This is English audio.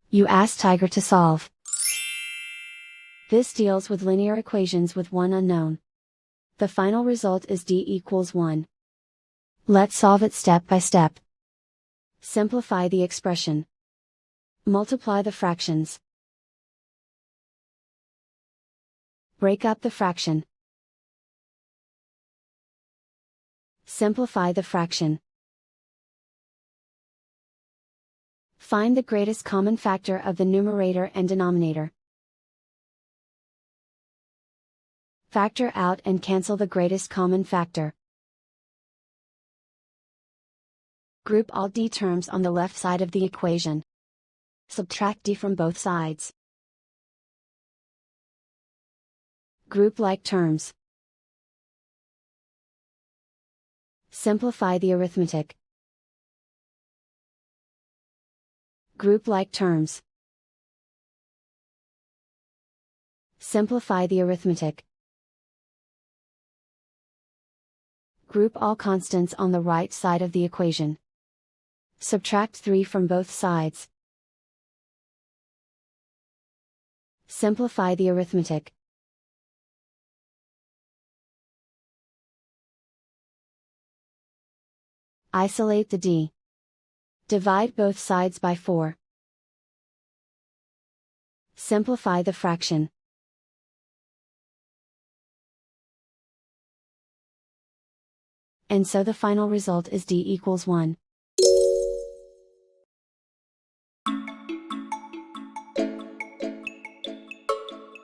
You ask Tiger to solve. This deals with linear equations with one unknown. The final result is d equals 1. Let's solve it step by step. Simplify the expression. Multiply the fractions. Break up the fraction. Simplify the fraction. Find the greatest common factor of the numerator and denominator. Factor out and cancel the greatest common factor. Group all d terms on the left side of the equation. Subtract d from both sides. Group like terms. Simplify the arithmetic. Group like terms. Simplify the arithmetic. Group all constants on the right side of the equation. Subtract 3 from both sides. Simplify the arithmetic. Isolate the d. Divide both sides by 4. Simplify the fraction. And so the final result is d equals 1.